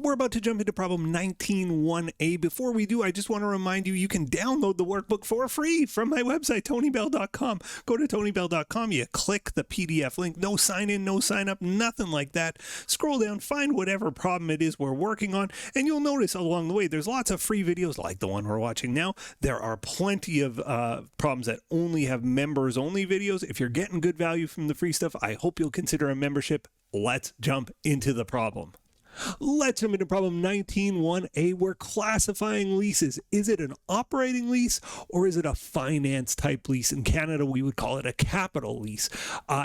We're about to jump into problem 19.1a. Before we do, I just want to remind you, you can download the workbook for free from my website, tonybell.com. Go to tonybell.com, you click the PDF link, no sign in, no sign up, nothing like that. Scroll down, find whatever problem it is we're working on, and you'll notice along the way, there's lots of free videos like the one we're watching now. There are plenty of problems that only have members-only videos. If you're getting good value from the free stuff, I hope you'll consider a membership. Let's jump into the problem. Let's jump into problem 19.1a. We're classifying leases. Is it an operating lease or is it a finance type lease? In Canada, we would call it a capital lease.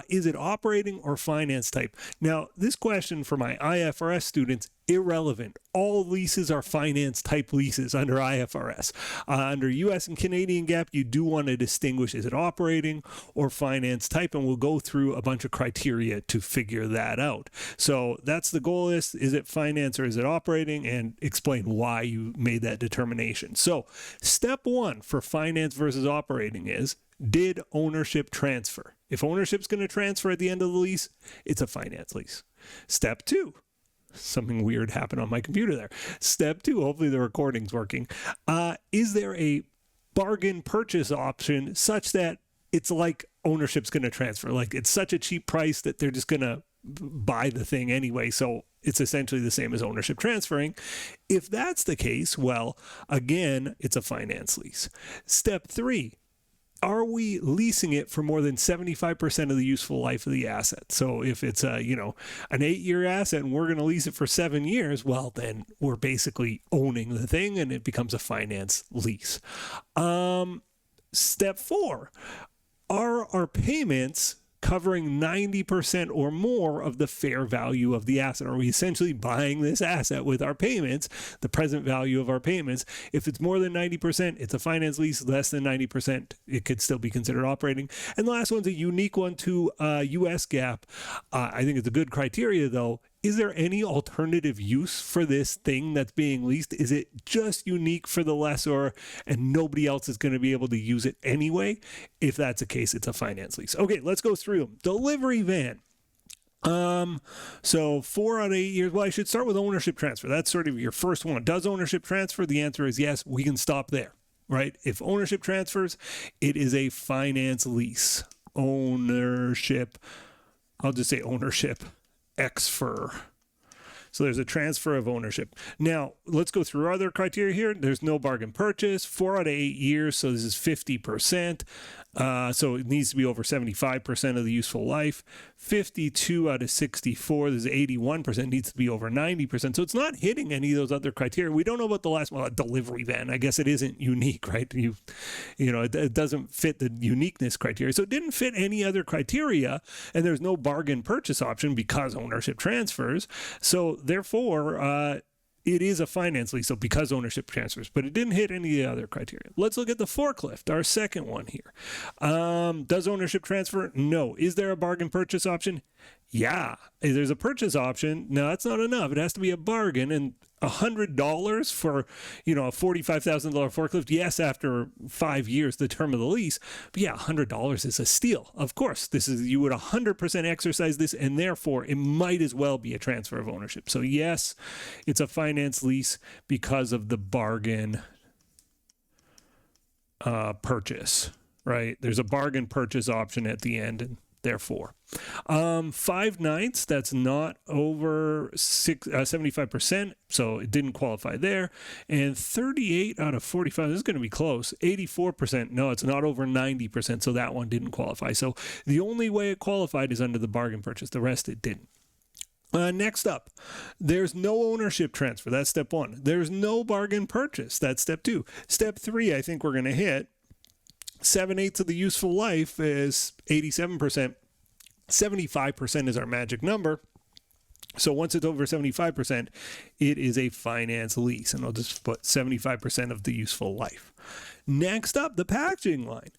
Is it operating or finance type? Now, this question for my IFRS students, irrelevant. All leases are finance type leases under IFRS. Under US and Canadian GAAP, you do want to distinguish, is it operating or finance type? And we'll go through a bunch of criteria to figure that out. So that's the goal is it finance or is it operating? And explain why you made that determination. So step one for finance versus operating is, did ownership transfer? If ownership's going to transfer at the end of the lease, it's a finance lease. Step two, something weird happened on my computer there. Step two, hopefully the recording's working. Is there a bargain purchase option such that it's like ownership's going to transfer? Like it's such a cheap price that they're just going to buy the thing anyway. So it's essentially the same as ownership transferring. If that's the case, well, again, it's a finance lease. Step three, are we leasing it for more than 75% of the useful life of the asset? So if it's an 8-year asset and we're going to lease it for 7 years, well, then we're basically owning the thing and it becomes a finance lease. Step four, are our payments covering 90% or more of the fair value of the asset? Are we essentially buying this asset with our payments, the present value of our payments? If it's more than 90%, it's a finance lease. Less than 90%, it could still be considered operating. And the last one's a unique one to US GAAP. I think it's a good criteria, though. Is there any alternative use for this thing that's being leased? Is it just unique for the lessor and nobody else is going to be able to use it anyway? If that's the case, it's a finance lease. Okay, let's go through them. Delivery van. So 4 out of 8 years. Well, I should start with ownership transfer. That's sort of your first one. Does ownership transfer? The answer is yes. We can stop there, right? If ownership transfers, it is a finance lease. Ownership. I'll just say ownership. Exfer. So there's a transfer of ownership. Now, let's go through other criteria here. There's no bargain purchase, 4 out of 8 years, so this is 50%. So it needs to be over 75% of the useful life. 52 out of 64, this is 81%, needs to be over 90%. So it's not hitting any of those other criteria. We don't know about the last one, a delivery van. I guess it isn't unique, right? It doesn't fit the uniqueness criteria. So it didn't fit any other criteria, and there's no bargain purchase option because ownership transfers. So therefore, it is a finance lease, so because ownership transfers, but it didn't hit any of the other criteria. Let's look at the forklift, our second one here. Does ownership transfer? No. Is there a bargain purchase option? Yeah. There's a purchase option. No, that's not enough. It has to be a bargain, and $100 for, a $45,000 forklift. Yes, after 5 years, the term of the lease. But yeah, $100 is a steal. Of course, you would 100% exercise this, and therefore it might as well be a transfer of ownership. So yes, it's a finance lease because of the bargain purchase, right? There's a bargain purchase option at the end, and therefore 5/9, that's not over 75%, so it didn't qualify there. And 38 out of 45, this is going to be close. 84%, no, it's not over 90%, so that one didn't qualify. So the only way it qualified is under the bargain purchase. The rest it didn't. Next up, there's no ownership transfer. That's step one. There's no bargain purchase. That's step two. Step three, I think we're going to hit. 7/8 of the useful life is 87%. 75% is our magic number. So once it's over 75%, it is a finance lease. And I'll just put 75% of the useful life. Next up, the packaging line.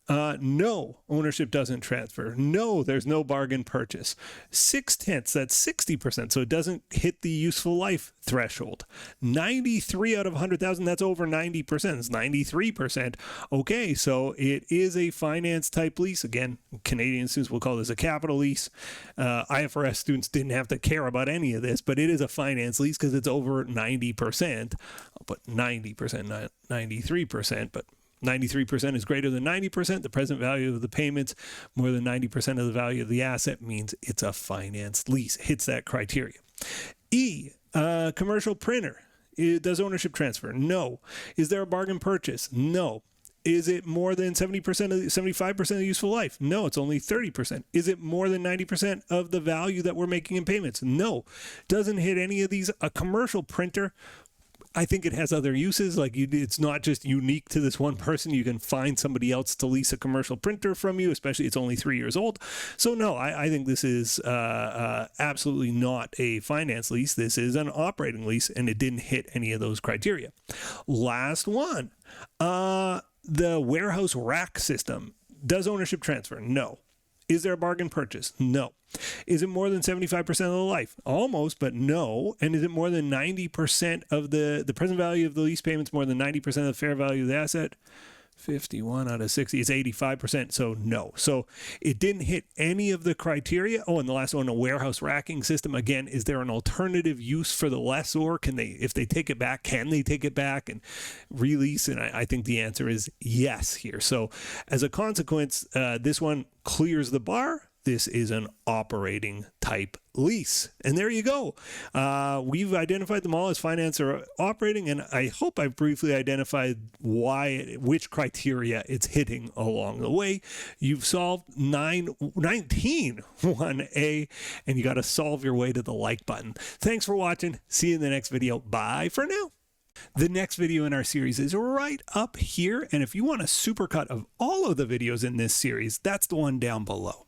No, ownership doesn't transfer. No, there's no bargain purchase. 0.6, that's 60%, so it doesn't hit the useful life threshold. 93 out of 100,000, that's over 90%. It's 93%. Okay, so it is a finance type lease. Again, Canadian students will call this a capital lease. IFRS students didn't have to care about any of this, but it is a finance lease because it's over 90%. I'll put 90%, not 93%, but 93% is greater than 90%. The present value of the payments more than 90% of the value of the asset means it's a finance lease. Hits that criteria. E, commercial printer. Does ownership transfer? No. Is there a bargain purchase? No. Is it more than 75% of the useful life? No, it's only 30%. Is it more than 90% of the value that we're making in payments? No. Doesn't hit any of these. A commercial printer, I think it has other uses. Like it's not just unique to this one person. You can find somebody else to lease a commercial printer from you, especially it's only 3 years old. So no, I think this is absolutely not a finance lease. This is an operating lease, and it didn't hit any of those criteria. Last one, the warehouse rack system. Does ownership transfer? No. Is there a bargain purchase? No. Is it more than 75% of the life? Almost, but no. And is it more than 90% of the present value of the lease payments, more than 90% of the fair value of the asset? 51 out of 60 is 85%, so no. So it didn't hit any of the criteria. Oh, and the last one, a warehouse racking system. Again, is there an alternative use for the lessor? Can they, if they take it back, can they take it back and release? And I think the answer is yes here. So as a consequence, this one clears the bar. This is an operating type lease. And there you go. We've identified them all as finance or operating, and I hope I've briefly identified which criteria it's hitting along the way. You've solved 19 1A, and you got to solve your way to the like button. Thanks for watching. See you in the next video. Bye for now. The next video in our series is right up here, and if you want a supercut of all of the videos in this series, that's the one down below.